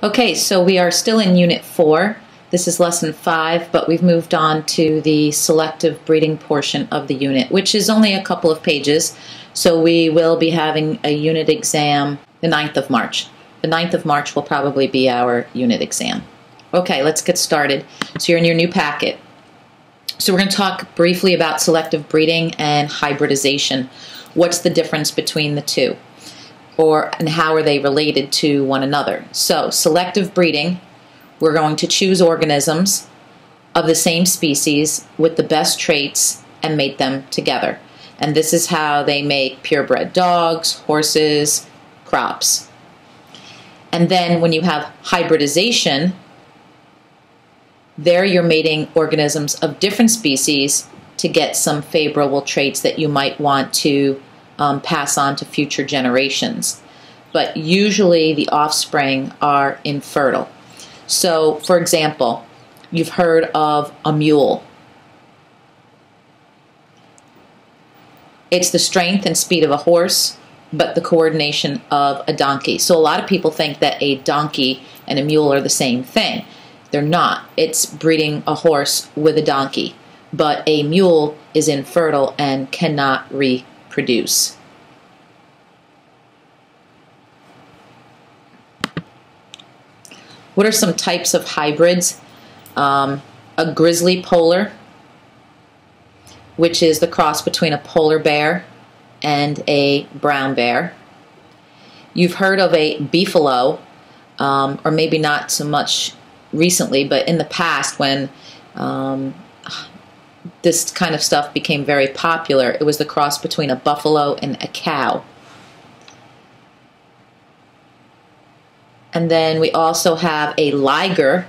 Okay, so we are still in Unit 4. This is Lesson 5, but we've moved on to the selective breeding portion of the unit, which is only a couple of pages. So we will be having a unit exam the 9th of March. The 9th of March will probably be our unit exam. Okay, let's get started. So you're in your new packet. So we're going to talk briefly about selective breeding and hybridization. What's the difference between the two? And how are they related to one another? So selective breeding, we're going to choose organisms of the same species with the best traits and mate them together. And this is how they make purebred dogs, horses, crops. And then when you have hybridization, there you're mating organisms of different species to get some favorable traits that you might want to pass on to future generations. But usually the offspring are infertile. So, for example, you've heard of a mule. It's the strength and speed of a horse, but the coordination of a donkey. So a lot of people think that a donkey and a mule are the same thing. They're not. It's breeding a horse with a donkey. But a mule is infertile and cannot reproduce. What are some types of hybrids? A grizzly polar, which is the cross between a polar bear and a brown bear. You've heard of a beefalo, or maybe not so much recently, but in the past when this kind of stuff became very popular, it was the cross between a buffalo and a cow. And then we also have a liger,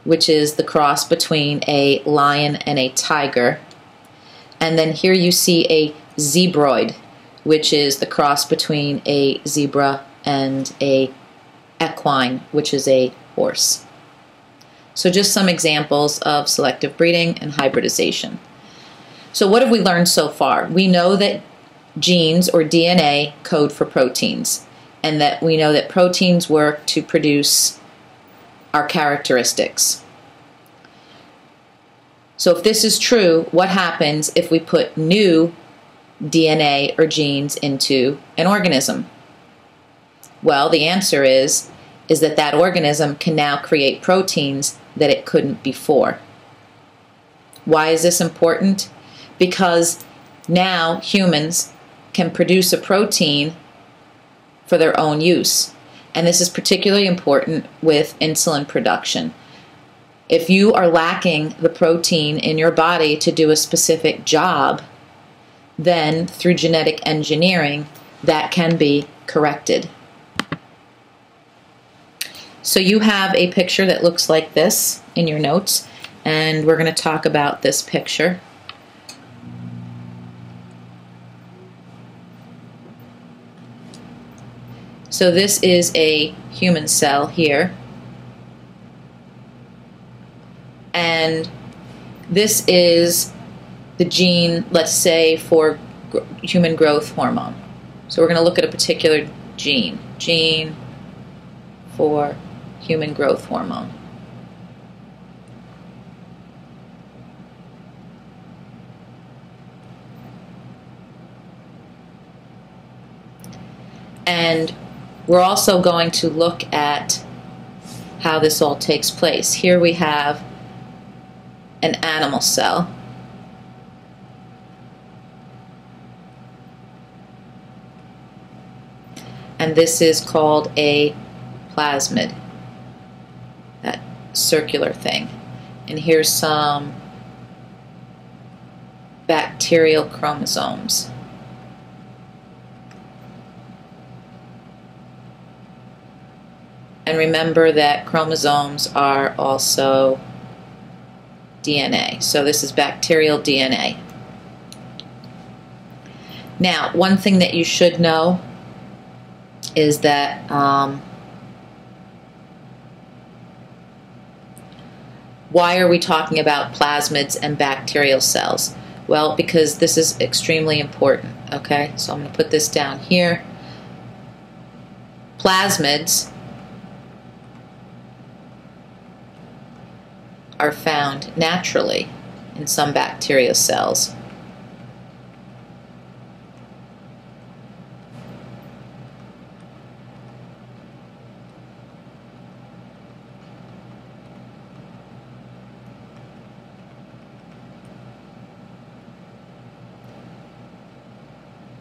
which is the cross between a lion and a tiger. And then here you see a zebroid, which is the cross between a zebra and a equine, which is a horse. So just some examples of selective breeding and hybridization. So what have we learned so far? We know that genes, or DNA, code for proteins, and that we know that proteins work to produce our characteristics. So if this is true, what happens if we put new DNA or genes into an organism? Well, the answer is that that organism can now create proteins that it couldn't before. Why is this important? Because now humans can produce a protein for their own use. And this is particularly important with insulin production. If you are lacking the protein in your body to do a specific job, then through genetic engineering, that can be corrected. So you have a picture that looks like this in your notes, and we're going to talk about this picture. So this is a human cell here, and this is the gene, let's say, for human growth hormone. So we're going to look at a particular gene for human growth hormone. And we're also going to look at how this all takes place. Here we have an animal cell. And this is called a plasmid, that circular thing. And here's some bacterial chromosomes. And remember that chromosomes are also DNA. So this is bacterial DNA. Now, one thing that you should know is that why are we talking about plasmids and bacterial cells? Well, because this is extremely important, okay? So I'm going to put this down here. Plasmids are found naturally in some bacterial cells.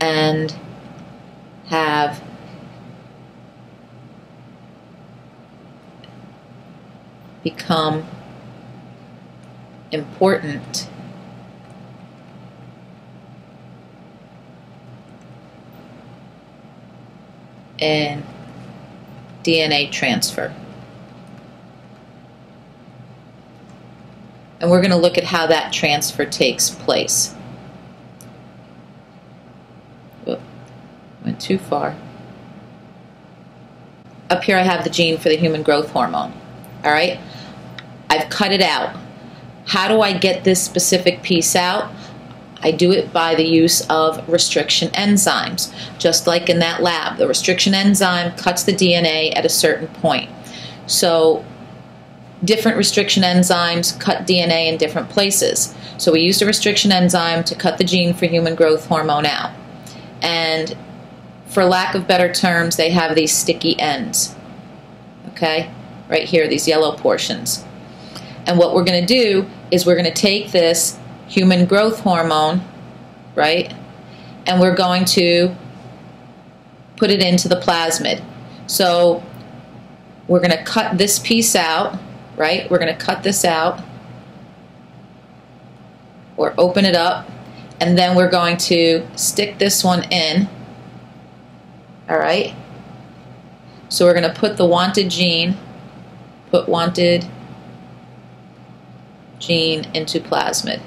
And have become important in DNA transfer. And we're going to look at how that transfer takes place. Whoop, went too far. Up here I have the gene for the human growth hormone. All right? I've cut it out. How do I get this specific piece out? I do it by the use of restriction enzymes. Just like in that lab, the restriction enzyme cuts the DNA at a certain point. So different restriction enzymes cut DNA in different places. So we used a restriction enzyme to cut the gene for human growth hormone out. And for lack of better terms, they have these sticky ends. Okay? Right here, these yellow portions. And what we're going to do is we're going to take this human growth hormone, right, and we're going to put it into the plasmid. So we're going to cut this piece out, right? We're going to cut this out or open it up, and then we're going to stick this one in, all right? So we're going to put the wanted gene, put wanted gene into plasmid.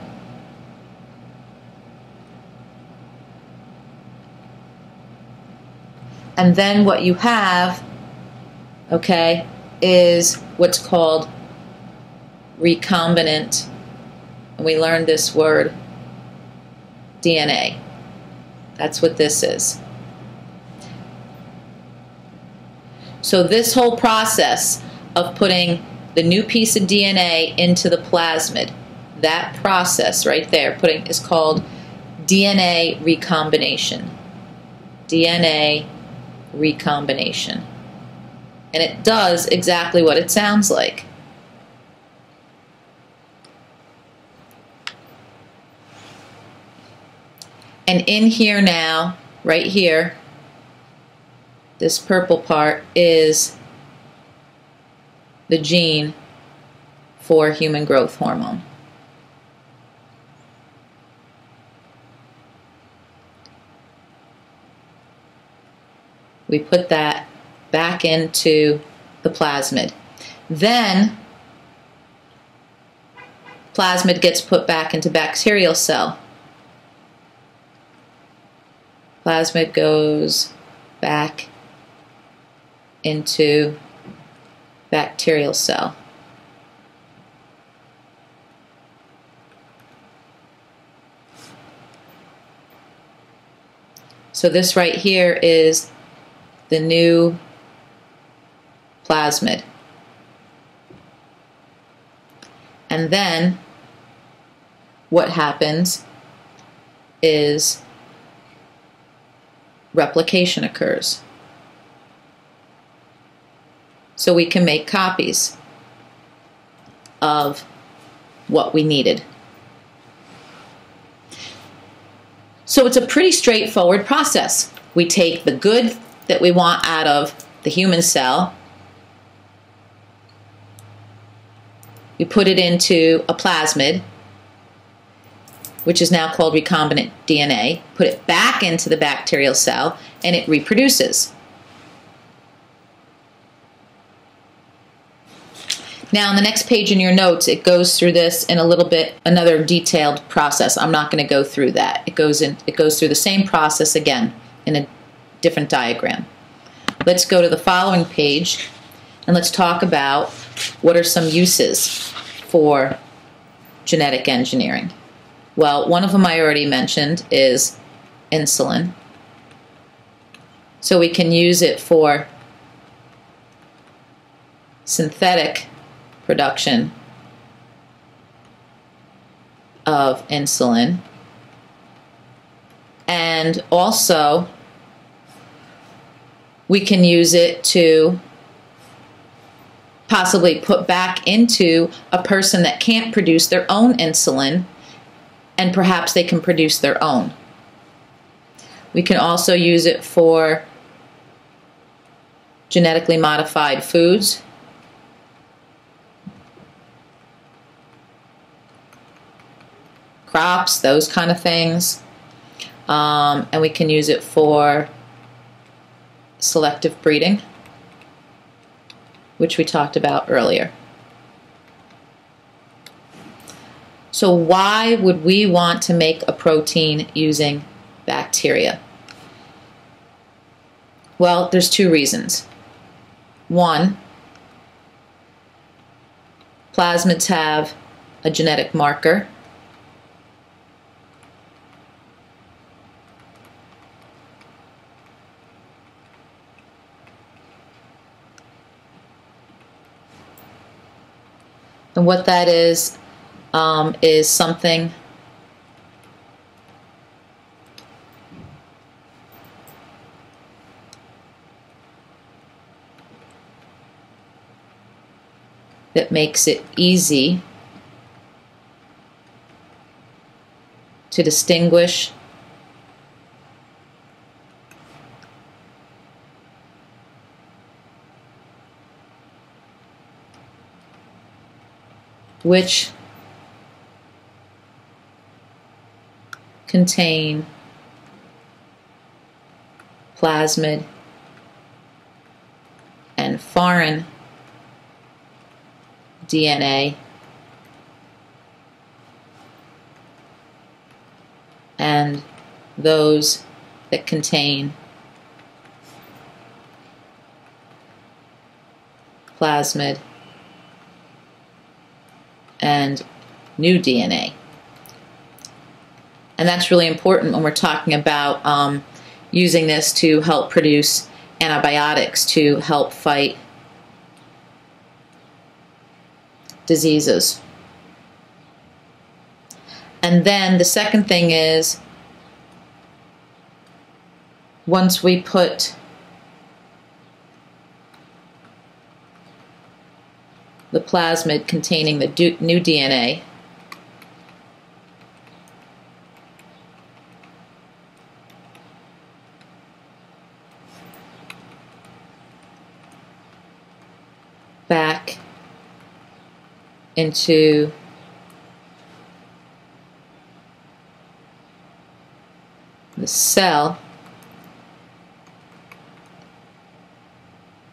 And then what you have, okay, is what's called recombinant, and we learned this word, DNA. That's what this is. So this whole process of putting the new piece of DNA into the plasmid, that process right there is called DNA recombination. DNA recombination. And it does exactly what it sounds like. And in here now, right here, this purple part is the gene for human growth hormone. We put that back into the plasmid. Then plasmid gets put back into bacterial cell. Plasmid goes back into bacterial cell. So this right here is the new plasmid. And then what happens is replication occurs. So we can make copies of what we needed. So it's a pretty straightforward process. We take the good that we want out of the human cell, we put it into a plasmid, which is now called recombinant DNA, put it back into the bacterial cell, and it reproduces. Now, on the next page in your notes, it goes through this in a little bit, another detailed process. I'm not going to go through that. It goes through the same process again in a different diagram. Let's go to the following page and let's talk about what are some uses for genetic engineering. Well, one of them I already mentioned is insulin. So we can use it for synthetic production of insulin, and also we can use it to possibly put back into a person that can't produce their own insulin, and perhaps they can produce their own. We can also use it for genetically modified foods, crops, those kind of things. And we can use it for selective breeding, which we talked about earlier. So why would we want to make a protein using bacteria? Well, there's two reasons. One, plasmids have a genetic marker. And what that is something that makes it easy to distinguish which contain plasmid and foreign DNA, and those that contain plasmid and new DNA. And that's really important when we're talking about using this to help produce antibiotics to help fight diseases. And then the second thing is, once we put the plasmid containing the new DNA back into the cell,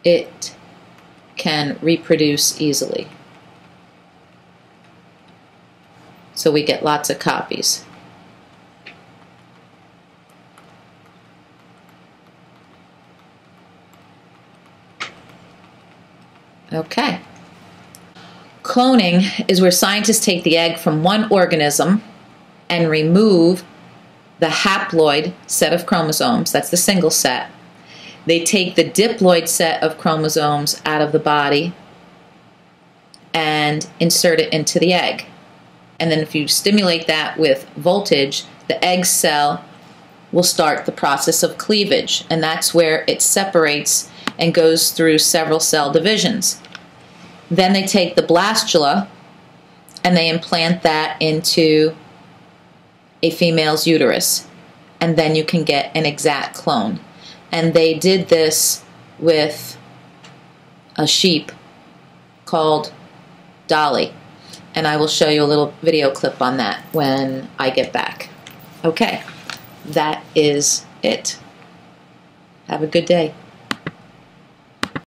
it can reproduce easily. So we get lots of copies. Okay. Cloning is where scientists take the egg from one organism and remove the haploid set of chromosomes, that's the single set. They take the diploid set of chromosomes out of the body and insert it into the egg. And then if you stimulate that with voltage, the egg cell will start the process of cleavage, and that's where it separates and goes through several cell divisions. Then they take the blastula and they implant that into a female's uterus, and then you can get an exact clone. And they did this with a sheep called Dolly, and I will show you a little video clip on that when I get back. Okay, that is it. Have a good day.